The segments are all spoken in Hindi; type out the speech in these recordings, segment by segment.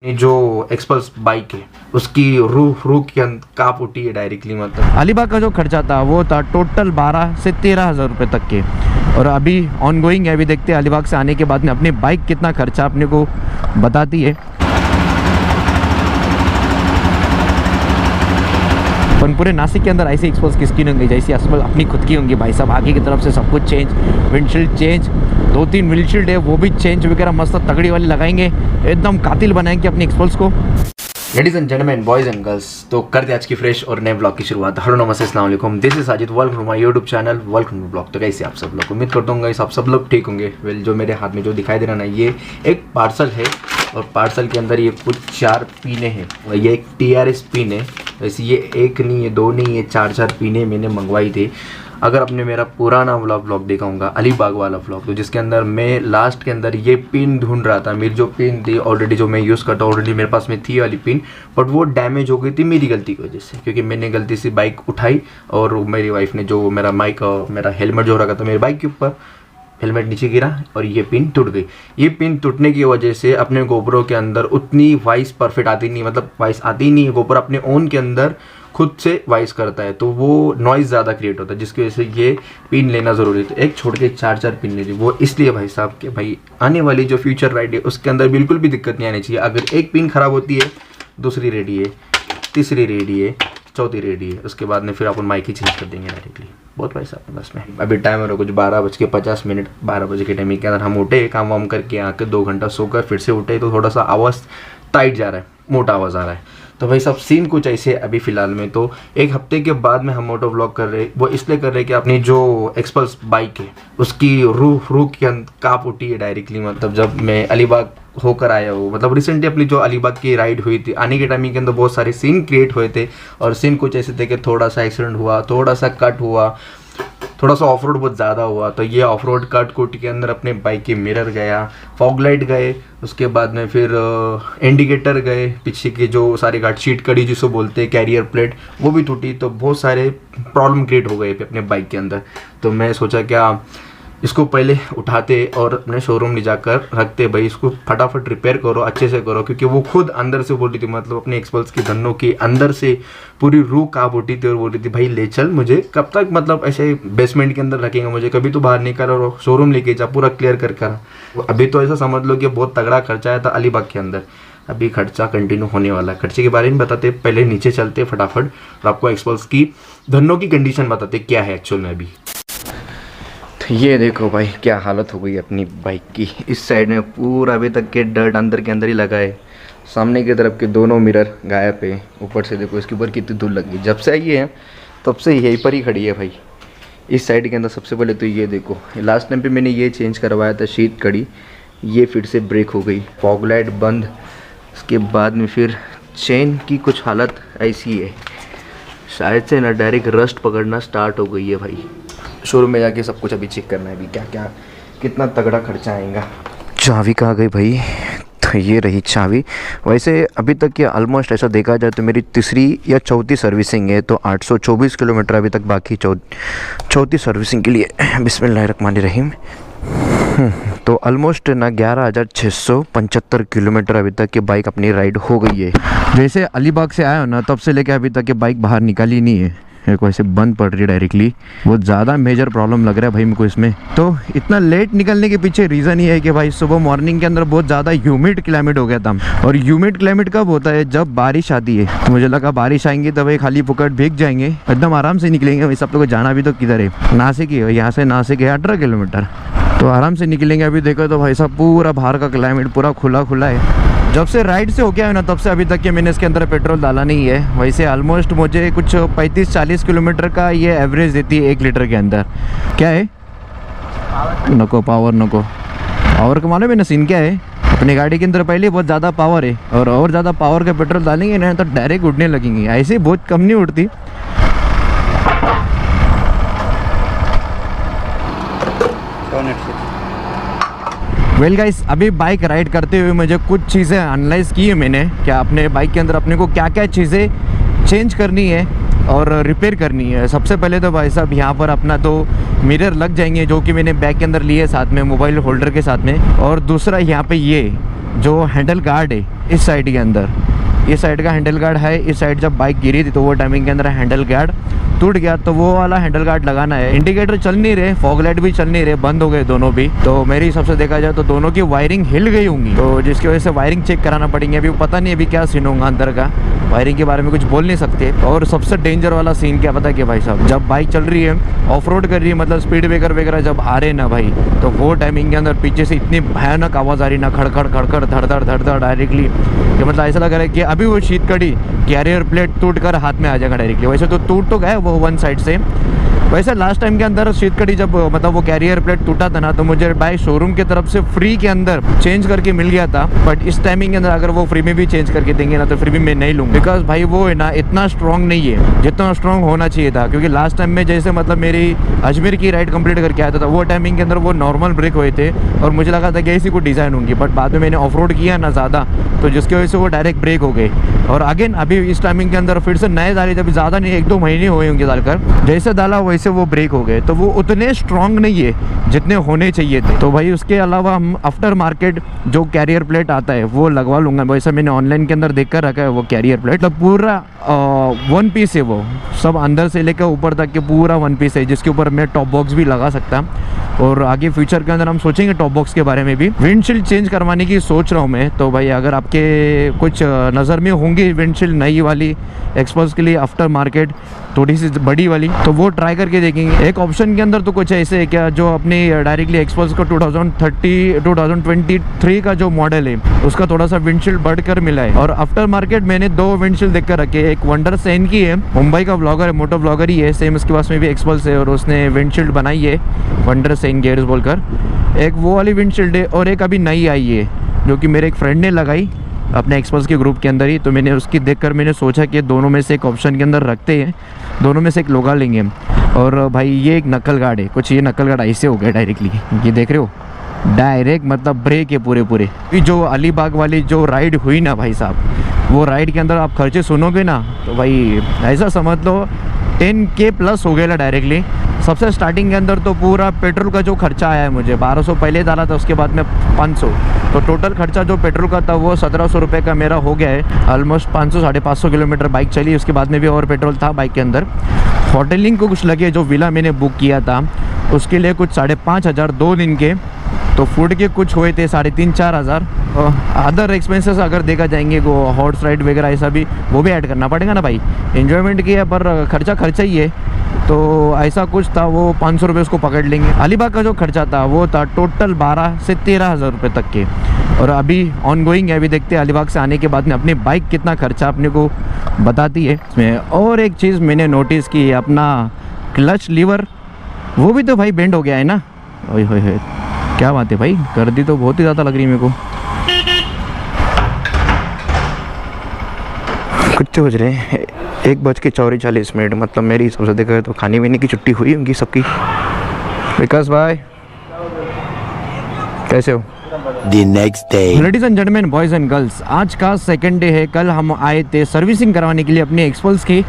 ये जो एक्सपल्स बाइक है उसकी रूह के कांप उठी है डायरेक्टली। मतलब अलीबाग का जो खर्चा था वो था टोटल 12 से 13,000 रुपये तक के, और अभी ऑन गोइंग है। अभी देखते हैं अलीबाग से आने के बाद में अपनी बाइक कितना खर्चा अपने को बताती है। पर पूरे नासिक के अंदर ऐसी एक्सपल्स किसकी नहीं होंगी जैसी एक्सपल्स अपनी खुद की होंगी भाई साहब। आगे की तरफ से सब कुछ चेंज, विंडशील्ड चेंज, 2-3 विंडशील्ड है वो भी चेंज वगैरह मस्त तगड़ी वाली लगाएंगे, एकदम कातिल बनाएंगे अपनी एक्सपल्स को। Ladies and gentleman, boys and girls, तो करते आज की फ्रेश और नए ब्लॉग की शुरुआत। हेलो नमस्ते, अस्सलाम वालेकुम, this is Sajid, welcome to my YouTube channel, welcome to blog. तो कैसे आप सब लोग, उम्मीद करता हूँ गाइस आप सब लोग ठीक होंगे। वेल, जो मेरे हाथ में जो दिखाई दे रहा ना, ये एक पार्सल है और पार्सल के अंदर ये कुछ 4 पीने हैं। ये एक TRS पिन है। वैसे ये एक नहीं, ये 2 नहीं, ये 4 पीने मैंने मंगवाई थी। अगर आपने मेरा पुराना वाला व्लॉग देखा होगा, अलीबाग वाला व्लॉग, तो जिसके अंदर मैं लास्ट के अंदर ये पिन ढूंढ रहा था। मेरी जो पिन थी ऑलरेडी, जो मैं यूज़ करता ऑलरेडी मेरे पास में थी वाली पिन, बट वो डैमेज हो गई थी मेरी गलती की वजह से, क्योंकि मैंने गलती से बाइक उठाई और मेरी वाइफ ने जो मेरा मेरा हेलमेट जो रखा था मेरी बाइक के ऊपर, हेलमेट नीचे गिरा और ये पिन टूट गई। ये पिन टूटने की वजह से अपने गोप्रो के अंदर उतनी वॉइस परफेक्ट आती नहीं, मतलब वॉइस आती नहीं है। गोप्रो अपने ओन के अंदर खुद से वॉइस करता है, तो वो नॉइज़ ज़्यादा क्रिएट होता है, जिसकी वजह से ये पिन लेना ज़रूरी है। तो एक छोड़ के 4 पिन ले ली। वो इसलिए भाई साहब कि भाई आने वाली जो फ्यूचर राइड है उसके अंदर बिल्कुल भी दिक्कत नहीं आनी चाहिए। अगर एक पिन ख़राब होती है, दूसरी रेडी है, तीसरी रेडी है, चौथी रेडी है, उसके बाद में फिर अपन माइक ही चेंज कर देंगे डायरेक्टली। बहुत पैसा अपने बस में। अभी टाइम हो कुछ 12:50, 12 बजे के टाइम के अंदर हम उठे, काम वाम करके आके 2 घंटा सोकर फिर से उठे, तो थोड़ा सा आवाज़ टाइट जा रहा है, मोटा आवाज़ आ रहा है। तो भाई सब सीन कुछ ऐसे अभी फ़िलहाल में। तो एक हफ्ते के बाद में हम मोटो व्लॉग कर रहे, वो इसलिए कर रहे कि अपनी जो एक्सपल्स बाइक है उसकी रूह के कांप उठी है डायरेक्टली। मतलब जब मैं अलीबाग होकर आया हूँ, मतलब रिसेंटली अपनी जो अलीबाग की राइड हुई थी, आने के टाइम के अंदर बहुत सारे सीन क्रिएट हुए थे। और सीन कुछ ऐसे थे कि थोड़ा सा एक्सीडेंट हुआ, थोड़ा सा कट हुआ, थोड़ा सा ऑफ रोड बहुत ज़्यादा हुआ। तो ये ऑफ रोड कट कुट के अंदर अपने बाइक के मिरर गया, फॉग लाइट गए, उसके बाद में फिर इंडिकेटर गए, पीछे की जो सारी गार्ड शीट कड़ी जिसको बोलते हैं, कैरियर प्लेट, वो भी टूटी। तो बहुत सारे प्रॉब्लम क्रिएट हो गए अपने बाइक के अंदर। तो मैं सोचा क्या इसको पहले उठाते और अपने शोरूम ले जाकर रखते, भाई इसको फटाफट रिपेयर करो, अच्छे से करो, क्योंकि वो खुद अंदर से बोल रही थी, मतलब अपने एक्सपल्स की धन्नों के अंदर से पूरी रूह कांप उठी थी और बोल रही थी भाई ले चल मुझे, कब तक मतलब ऐसे बेसमेंट के अंदर रखेंगे मुझे, कभी तो बाहर निकल और शोरूम लेके जा, पूरा क्लियर कर। अभी तो ऐसा समझ लो कि बहुत तगड़ा खर्चा आया था अलीबाग के अंदर। अभी खर्चा कंटिन्यू होने वाला है। खर्चे के बारे में बताते, पहले नीचे चलते फटाफट और आपको एक्सपल्स की धन्नों की कंडीशन बताते क्या है एक्चुअल में अभी। ये देखो भाई क्या हालत हो गई अपनी बाइक की। इस साइड में पूरा अभी तक के डर्ट अंदर के अंदर ही लगा है। सामने की तरफ के दोनों मिरर गायब है। ऊपर से देखो इसके ऊपर कितनी धूल लगी। जब से आई है तब से यहीं पर ही खड़ी है भाई। इस साइड के अंदर सबसे पहले तो ये देखो, लास्ट टाइम पे मैंने ये चेंज करवाया था शीट कड़ी, ये फिर से ब्रेक हो गई, फॉग लाइट बंद। उसके बाद में फिर चेन की कुछ हालत ऐसी है, शायद से ना डायरेक्ट रस्ट पकड़ना स्टार्ट हो गई है भाई। शोरूम में जाके सब कुछ अभी चेक करना है अभी क्या क्या कितना तगड़ा खर्चा आएगा। चाबी कहाँ गई भाई? तो ये रही चाबी। वैसे अभी तक ये ऑलमोस्ट ऐसा देखा जाए तो मेरी तीसरी या चौथी सर्विसिंग है, तो 824 किलोमीटर अभी तक बाकी चौथी सर्विसिंग के लिए। बिस्मिल्लाहिर्रहमानिर्रहीम। तो ऑलमोस्ट ना 11,675 किलोमीटर अभी तक की बाइक अपनी राइड हो गई है। जैसे अलीबाग से आया हो ना, तब से लेकर अभी तक की बाइक बाहर निकाली नहीं है। मेरे को ऐसे बंद पड़ रही है डायरेक्टली। बहुत ज़्यादा मेजर प्रॉब्लम लग रहा है भाई मेरे को इसमें। तो इतना लेट निकलने के पीछे रीज़न ये है कि भाई सुबह मॉर्निंग के अंदर बहुत ज़्यादा ह्यूमिड क्लाइमेट हो गया था। और ह्यूमिड क्लाइमेट कब होता है? जब बारिश आती है। तो मुझे लगा बारिश आएंगी तो भाई खाली पुकट भीग जाएंगे, एकदम आराम से निकलेंगे। भाई सब लोग जाना भी तो किधर है? नासिक ही है, यहाँ से नासिक है 18 किलोमीटर, तो आराम से निकलेंगे। अभी देखो तो भाई साहब पूरा बाहर का क्लाइमेट पूरा खुला है। जब से राइड से हो गया है ना, तब से अभी तक के मैंने इसके अंदर पेट्रोल डाला नहीं है। वैसे ऑलमोस्ट मुझे कुछ 35-40 किलोमीटर का ये एवरेज देती है 1 लीटर के अंदर। क्या है? नको पावर, नको पावर का मालूम है ना सीन क्या है? अपनी गाड़ी के अंदर पहले बहुत ज़्यादा पावर है, और ज़्यादा पावर का पेट्रोल डालेंगे ना तो डायरेक्ट उड़ने लगेंगे। ऐसे बहुत कम नहीं उड़ती। वेल गाइस, अभी बाइक राइड करते हुए मुझे कुछ चीज़ें एनालाइज की है मैंने, क्या अपने बाइक के अंदर अपने को क्या क्या चीज़ें चेंज करनी है और रिपेयर करनी है। सबसे पहले तो भाई साहब यहाँ पर अपना तो मिरर लग जाएंगे, जो कि मैंने बैग के अंदर लिए साथ में मोबाइल होल्डर के साथ में। और दूसरा यहाँ पे ये जो हैंडल गार्ड है, इस साइड के अंदर, इस साइड का हैंडल गार्ड है, इस साइड जब बाइक गिरी थी तो वो टाइमिंग के अंदर हैंडल गार्ड टूट गया, तो वो वाला हैंडल गार्ड लगाना है। इंडिकेटर चल नहीं रहे, फॉग लाइट भी चल नहीं रहे, बंद हो गए दोनों भी। तो मेरी हिसाब से देखा जाए तो दोनों की वायरिंग हिल गई होंगी, तो जिसकी वजह से वायरिंग चेक कराना पड़ेंगे। अभी पता नहीं अभी क्या सीन होगा अंदर का, वायरिंग के बारे में कुछ बोल नहीं सकते। और सबसे डेंजर वाला सीन क्या पता क्या भाई साहब, जब बाइक चल रही है, ऑफ रोड कर रही है, मतलब स्पीड ब्रेकर वगैरह जब आ रहे ना भाई, तो वो टाइमिंग के अंदर पीछे से इतनी भयानक आवाज़ आ रही ना, खड़खड़ खड़खड़ धड़धड़ धड़धड़ डायरेक्टली, कि मतलब ऐसा लग रहा है कि अभी वो शीतकड़ी कैरियर प्लेट टूट कर हाथ में आ जाएगा डायरेक्टली। वैसे तो टूट तो गया वो वन साइड से। वैसे लास्ट टाइम के अंदर शीतकड़ी जब मतलब वो कैरियर प्लेट टूटा था ना, तो मुझे बाइक शोरूम की तरफ से फ्री के अंदर चेंज करके मिल गया था। बट इस टाइमिंग के अंदर अगर वो फ्री में भी चेंज करके देंगे ना, तो फ्री में मैं नहीं लूँगा, बिकॉज भाई वो है ना इतना स्ट्रॉन्ग नहीं है जितना स्ट्रॉन्ग होना चाहिए था। क्योंकि लास्ट टाइम में जैसे मतलब मेरी अजमेर की राइड कंप्लीट करके आया था, वो टाइमिंग के अंदर वो नॉर्मल ब्रेक हुए थे और मुझे लगा था कि ऐसी कोई डिज़ाइन होंगी, बट बाद में मैंने ऑफ रोड किया ना ज़्यादा, तो जिसकी वजह से वो डायरेक्ट ब्रेक हो गए। और अगेन अभी इस टाइमिंग के अंदर फिर से नए डाले, जब ज़्यादा नहीं 1-2 महीने हुए होंगे डालकर, जैसे डाला वैसे वो ब्रेक हो गए, तो वो उतने स्ट्रॉन्ग नहीं है जितने होने चाहिए थे। तो भाई उसके अलावा हम आफ्टर मार्केट जो कैरियर प्लेट आता है वो लगवा लूँगा। वैसे मैंने ऑनलाइन के अंदर देख कर रखा है वो कैरियर प्लेट, तो पूरा वन पीस है वो, सब अंदर से लेकर ऊपर तक के पूरा वन पीस है, जिसके ऊपर मैं टॉप बॉक्स भी लगा सकता। और आगे फ्यूचर के अंदर हम सोचेंगे टॉप बॉक्स के बारे में भी। विंडशील्ड चेंज करवाने की सोच रहा हूँ मैं, तो भाई अगर आपके कुछ नज़र में होंगी विंडशील्ड नई वाली एक्सपल्स के लिए आफ्टर मार्केट थोड़ी सी बड़ी वाली, तो वो ट्राई करके देखेंगे। एक ऑप्शन के अंदर तो कुछ ऐसे है क्या, जो अपनी डायरेक्टली एक्सपल्स को 2023 का जो मॉडल है उसका थोड़ा सा विंडशील्ड बढ़कर मिला है। और आफ्टर मार्केट मैंने 2 विंडशील्ड देख कर रखे, एक वंडर सेन की है, मुंबई का ब्लॉगर है, मोटो ब्लॉगर ही है, सेम उसके पास में भी एक्सपल्स है और उसने विंडशील्ड बनाई है वंडर सेन गेयर्स बोलकर। एक वो वाली विंडशील्ड है और एक अभी नई आई है जो कि मेरे एक फ्रेंड ने लगाई अपने एक्सपर्ट्स के ग्रुप के अंदर ही, तो मैंने उसकी देखकर मैंने सोचा कि दोनों में से एक ऑप्शन के अंदर रखते हैं, दोनों में से एक लोगा लेंगे। और भाई ये एक नकल गार्ड है, कुछ ये नकल गार्ड ऐसे हो गया डायरेक्टली, ये देख रहे हो डायरेक्ट मतलब ब्रेक है पूरे पूरे। जो अलीबाग वाली जो राइड हुई ना भाई साहब, वो राइड के अंदर आप खर्चे सुनोगे ना तो भाई ऐसा समझ लो 10K प्लस हो गया डायरेक्टली। सबसे स्टार्टिंग के अंदर तो पूरा पेट्रोल का जो खर्चा आया है मुझे 1200 पहले डाला था, उसके बाद में 500, तो टोटल खर्चा जो पेट्रोल का था वो 1700 रुपये का मेरा हो गया है। ऑलमोस्ट 500-550 किलोमीटर बाइक चली, उसके बाद में भी और पेट्रोल था बाइक के अंदर। होटलिंग को कुछ लगे, जो विला मैंने बुक किया था उसके लिए कुछ 5,500 2 दिन के, तो फूड के कुछ हुए थे 3,500-4 हज़ार। अदर एक्सपेंसेस अगर देखा जाएंगे वो हॉर्स राइड वगैरह ऐसा भी वो भी ऐड करना पड़ेगा ना भाई, एंजॉयमेंट किया पर खर्चा ही है, तो ऐसा कुछ था वो 500 रुपये उसको पकड़ लेंगे। अलीबाग का जो खर्चा था वो था टोटल 12 से 13 हज़ार रुपये तक के, और अभी ऑन गोइंग है, अभी देखते हैं अलीबाग से आने के बाद में अपनी बाइक कितना खर्चा अपने को बताती है इसमें। और एक चीज़ मैंने नोटिस की, अपना क्लच लीवर वो भी तो भाई बेंड हो गया है ना, ओए होए होए क्या बात है भाई, गर्दी तो बहुत ही ज़्यादा लग रही है मेरे को। कुछ बज रहे हैं 1:44, मतलब मेरी हिसाब से देखा तो खाने पीने की छुट्टी हुई होंगी सबकी। विकास भाई कैसे हो? The next day. Ladies and gentleman, boys and girls, आज का सेकंड डे है। कल हम आए थे सर्विसिंग करवाने के लिए अपने एक्सपल्स की,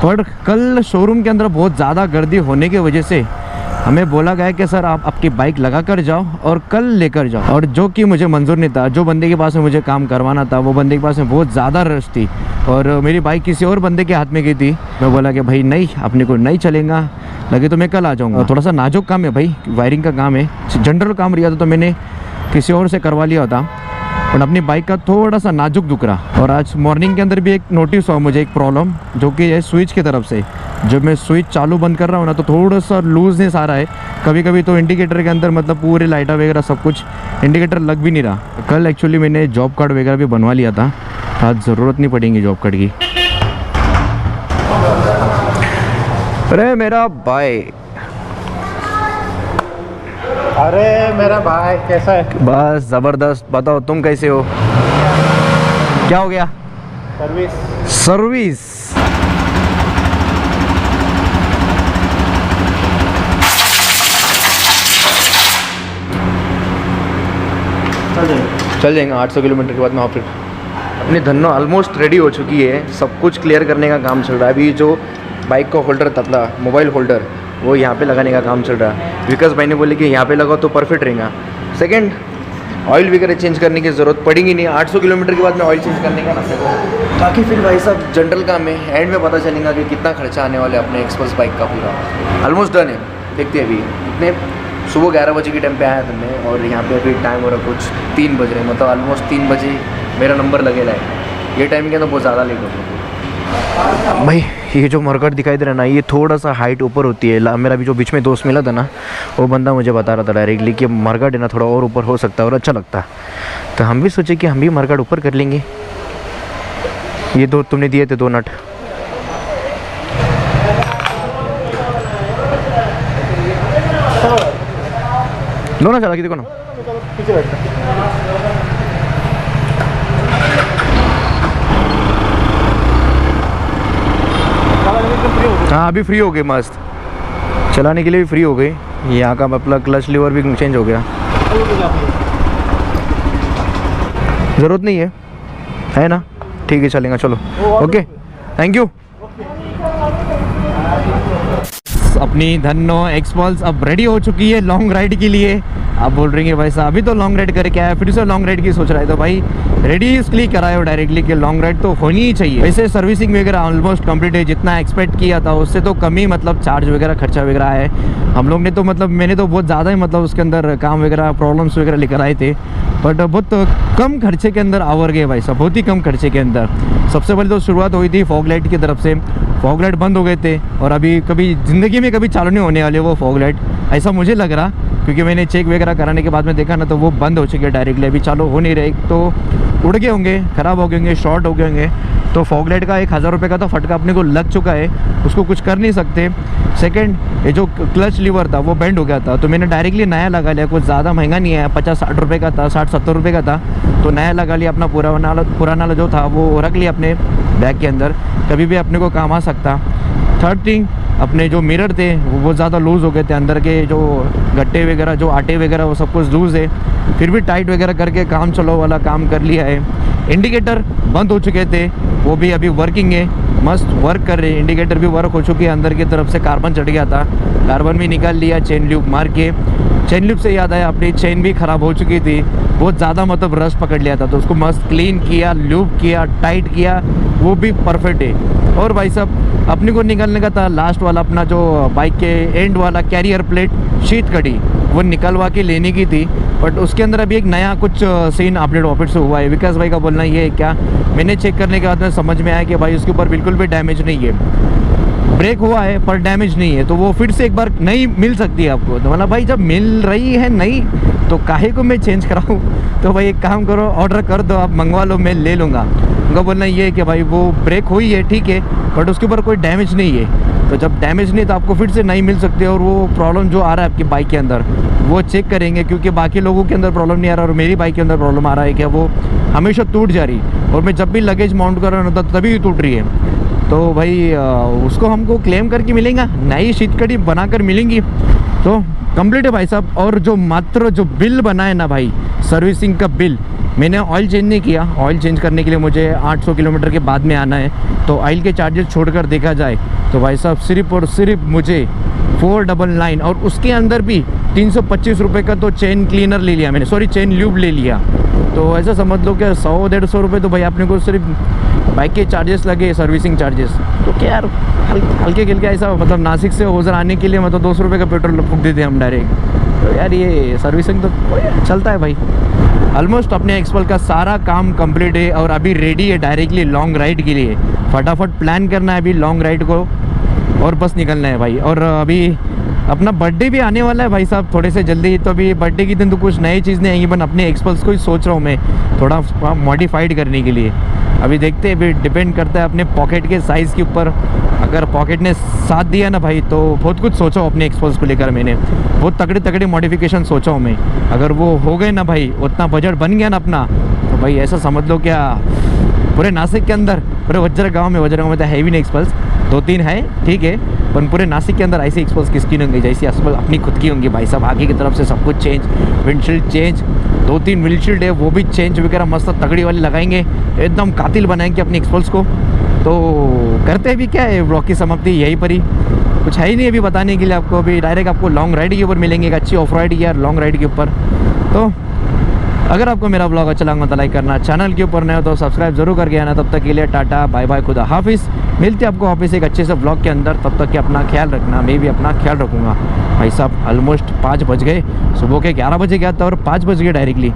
पर कल शोरूम के अंदर बहुत ज़्यादा गर्दी होने की वजह से हमें बोला गया कि सर आप आपकी बाइक लगा कर जाओ और कल लेकर जाओ, और जो कि मुझे मंजूर नहीं था। जो बंदे के पास में मुझे काम करवाना था वो बंदे के पास में बहुत ज़्यादा रश थी और मेरी बाइक किसी और बंदे के हाथ में गई थी। मैं बोला कि भाई नहीं, अपने को नहीं चलेगा, लगे तो मैं कल आ जाऊँगा। थोड़ा सा नाजुक काम है भाई, वायरिंग का काम है, जनरल काम रिया था तो मैंने किसी और से करवा लिया था, और अपनी बाइक का थोड़ा सा नाजुक दुख रहा। और आज मॉर्निंग के अंदर भी एक नोटिस हुआ मुझे, एक प्रॉब्लम जो कि है स्विच की तरफ से। जब मैं स्विच चालू बंद कर रहा हूँ ना तो थोड़ा सा लूजनेस आ रहा है, कभी कभी तो इंडिकेटर के अंदर मतलब पूरे लाइटा वगैरह सब कुछ इंडिकेटर लग भी नहीं रहा। कल एक्चुअली मैंने जॉब कार्ड वगैरह भी बनवा लिया था, आज ज़रूरत नहीं पड़ेगी जॉब कार्ड की। अरे मेरा भाई, अरे मेरा भाई कैसा है? बस ज़बरदस्त। बताओ तुम कैसे हो? क्या हो गया? सर्विस चल जाएंगे 800 किलोमीटर के बाद में। फिर अपनी धन्नो ऑलमोस्ट रेडी हो चुकी है, सब कुछ क्लियर करने का काम चल रहा है। अभी जो बाइक का होल्डर था, मोबाइल होल्डर, वो यहाँ पे लगाने का काम चल रहा है। विकास भाई ने बोले कि यहाँ पे लगाओ तो परफेक्ट रहेगा। सेकंड ऑयल वगैरह चेंज करने की ज़रूरत पड़ेगी नहीं। 800 किलोमीटर के बाद में ऑयल चेंज करने का ना मेरे को। बाकी फिर भाई साहब जनरल काम में एंड में पता चलेगा कि कितना खर्चा आने वाला है अपने एक्सपल्स बाइक का पूरा। ऑलमोस्ट डन है, देखते हैं अभी। इतने सुबह 11 बजे के टाइम पे आया था मैं, और यहाँ पे अभी टाइम हो रहा कुछ 3 बज रहे, मतलब ऑलमोस्ट 3 बजे मेरा नंबर लगेगा है। ये टाइम के अंदर बहुत ज़्यादा लेट हो गया भाई। ये जो मरकट दिखाई दे रहा है ना, ये थोड़ा सा हाइट ऊपर होती है। मेरा भी जो बीच में दोस्त मिला था ना, वो बंदा मुझे बता रहा था डायरेक्टली कि मरकट है ना थोड़ा और ऊपर हो सकता है और अच्छा लगता है। तो हम भी सोचे कि हम भी मरकट ऊपर कर लेंगे। ये दो तुमने दिए थे 2 नट। लो ना चला के देखो ना। पीछे बैठता। हाँ अभी फ्री हो गए, मस्त चलाने के लिए भी फ्री हो गई। यहाँ का अपना क्लच लीवर भी चेंज हो गया। ज़रूरत नहीं है ना? ठीक है चलेगा, चलो ओके थैंक यू। अपनी धन्नो एक्सपल्स अब रेडी हो चुकी है लॉन्ग राइड के लिए। आप बोल रहे हैं भाई साहब अभी तो लॉन्ग राइड करके आया, फिर से लॉन्ग राइड की सोच रहा है। तो भाई रेडी इसलिए कराए हो डायरेक्टली कि लॉन्ग राइड तो होनी ही चाहिए। वैसे सर्विसिंग वगैरह ऑलमोस्ट कंप्लीट है, जितना एक्सपेक्ट किया था उससे तो कम ही, मतलब चार्ज वगैरह खर्चा वगैरह है। हम लोग ने तो मतलब मैंने तो बहुत ज़्यादा ही मतलब उसके अंदर काम वगैरह प्रॉब्लम्स वगैरह लेकर आए थे, बट बहुत कम खर्चे के अंदर आवर गए भाई साहब, बहुत ही कम खर्चे के अंदर। सबसे पहले तो शुरुआत हुई थी फॉग लाइट की तरफ से। फॉग लाइट बंद हो गए थे और अभी कभी ज़िंदगी में कभी चालू नहीं होने वाले वो फॉग लाइट, ऐसा मुझे लग रहा, क्योंकि मैंने चेक वगैरह कराने के बाद में देखा ना तो वो बंद हो चुके हैं डायरेक्टली, अभी चालू हो नहीं रहे। तो उड़ गए होंगे, ख़राब हो गए होंगे, शॉर्ट हो गए होंगे। तो फॉग लाइट का 1000 रुपये का तो फटका अपने को लग चुका है, उसको कुछ कर नहीं सकते। सेकंड, ये जो क्लच लीवर था वो बेंड हो गया था, तो मैंने डायरेक्टली नया लगा लिया। कुछ ज़्यादा महंगा नहीं है, 50-60 रुपये का था, 60-70 रुपये का था, तो नया लगा लिया। अपना पुराना जो था वो रख लिया अपने बैग के अंदर, कभी भी अपने को काम आ सकता। थर्ड थिंग, अपने जो मिरर थे वो बहुत ज़्यादा लूज़ हो गए थे, अंदर के जो गट्टे वगैरह जो आटे वगैरह वो सब कुछ लूज़ है, फिर भी टाइट वगैरह करके काम चलो वाला काम कर लिया है। इंडिकेटर बंद हो चुके थे, वो भी अभी वर्किंग है, मस्त वर्क कर रहे हैं। इंडिकेटर भी वर्क हो चुकी है, अंदर की तरफ से कार्बन चढ़ गया था, कार्बन भी निकाल लिया चेन ल्यूब मार के। चेन ल्यूब से याद आया, अपनी चेन भी ख़राब हो चुकी थी, बहुत ज़्यादा मतलब रस पकड़ लिया था, तो उसको मस्त क्लीन किया, ल्यूब किया, टाइट किया, वो भी परफेक्ट है। और भाई साहब अपने को निकालने का था लास्ट वाला अपना जो बाइक के एंड वाला कैरियर प्लेट शीट कड़ी, वो निकलवा के लेने की थी, बट उसके अंदर अभी एक नया कुछ सीन अपडेट ऑफिस से हुआ है। विकास भाई का बोलना ये है, क्या मैंने चेक करने के बाद में समझ में आया कि भाई उसके ऊपर बिल्कुल भी डैमेज नहीं है, ब्रेक हुआ है पर डैमेज नहीं है, तो वो फिर से एक बार नई मिल सकती है आपको। तो मतलब भाई जब मिल रही है नई तो काहे को मैं चेंज कराऊँ? तो भाई एक काम करो, ऑर्डर कर दो, आप मंगवा लो, मैं ले लूँगा। उनका बोलना ये है कि भाई वो ब्रेक हुई है ठीक है, बट उसके ऊपर कोई डैमेज नहीं है, तो जब डैमेज नहीं तो आपको फिर से नई मिल सकती है। और वो प्रॉब्लम जो आ रहा है आपकी बाइक के अंदर वो चेक करेंगे, क्योंकि बाकी लोगों के अंदर प्रॉब्लम नहीं आ रहा और मेरी बाइक के अंदर प्रॉब्लम आ रहा है कि वो हमेशा टूट जा रही, और मैं जब भी लगेज माउंट कर रहा हूँ तभी टूट रही है। तो भाई उसको हमको क्लेम करके मिलेगा, नई शीतकड़ी बनाकर मिलेंगी, तो कंप्लीट है भाई साहब। और जो मात्र जो बिल बना है ना भाई, सर्विसिंग का बिल, मैंने ऑयल चेंज नहीं किया। ऑयल चेंज करने के लिए मुझे 800 किलोमीटर के बाद में आना है, तो ऑयल के चार्जेस छोड़कर देखा जाए तो भाई साहब सिर्फ और सिर्फ मुझे 499, और उसके अंदर भी 325 रुपये का तो चेन क्लीनर ले लिया मैंने, सॉरी चेन ल्यूब ले लिया। तो ऐसा समझ लो कि 100-150 रुपये तो भाई आपने को सिर्फ बाइक के चार्जेस लगे, सर्विसिंग चार्जेस। तो क्या यार हल्के खिलके ऐसा, मतलब नासिक से ओझर आने के लिए मतलब 200 रुपये का पेट्रोल फूक देते हम डायरेक्ट। तो यार ये सर्विसिंग तो चलता है भाई। ऑलमोस्ट अपने एक्सपल का सारा काम कंप्लीट है और अभी रेडी है डायरेक्टली लॉन्ग राइड के लिए। फटाफट प्लान करना है अभी लॉन्ग राइड को और बस निकलना है भाई। और अभी अपना बर्थडे भी आने वाला है भाई साहब थोड़े से जल्दी, तो अभी बर्थडे के दिन तो कुछ नई चीज़ नहीं आएंगी, बट अपने एक्सपल्स को ही सोच रहा हूँ मैं थोड़ा मॉडिफाइड करने के लिए। अभी देखते हैं, अभी डिपेंड करता है अपने पॉकेट के साइज़ के ऊपर। अगर पॉकेट ने साथ दिया ना भाई तो बहुत कुछ सोचा हूँ अपने एक्सपल्स को लेकर, मैंने बहुत तगड़े तगड़े मॉडिफिकेशन सोचा हूँ मैं। अगर वो हो गए ना भाई, उतना बजट बन गया ना अपना, तो भाई ऐसा समझ लो क्या पूरे नासिक के अंदर, पूरे वज्र गाँव में तो है भी नहीं एक्सपल्स, 2-3 है ठीक है, पर पूरे नासिक के अंदर ऐसे एक्सपल्स किसकी नहीं होंगी जैसी एक्सपल अपनी खुद की होंगी भाई साहब। आगे की तरफ से सब कुछ चेंज, विंडशील्ड चेंज, 2-3 विंडशील्ड है वो भी चेंज वगैरह मस्त तगड़ी वाली लगाएंगे, एकदम कातिल बनाएंगे अपनी एक्सपल्स को। तो करते भी क्या है, ब्लॉग की समाप्ति यहीं पर ही, कुछ है ही नहीं अभी बताने के लिए आपको। अभी डायरेक्ट आपको लॉन्ग राइड के ऊपर मिलेंगे, एक अच्छी ऑफ राइड या लॉन्ग राइड के ऊपर। तो अगर आपको मेरा ब्लॉग अच्छा लगा तो लाइक करना, चैनल के ऊपर नए हो तो सब्सक्राइब जरूर करके आना। तब तक के लिए टाटा बाय बाय, खुदा हाफिज़। मिलते हैं आपको वापस एक अच्छे से ब्लॉग के अंदर, तब तक के अपना ख्याल रखना, मैं भी अपना ख्याल रखूँगा। भाई साहब ऑलमोस्ट 5 बज गए, सुबह के 11 बजे गया था और 5 बज गए डायरेक्टली।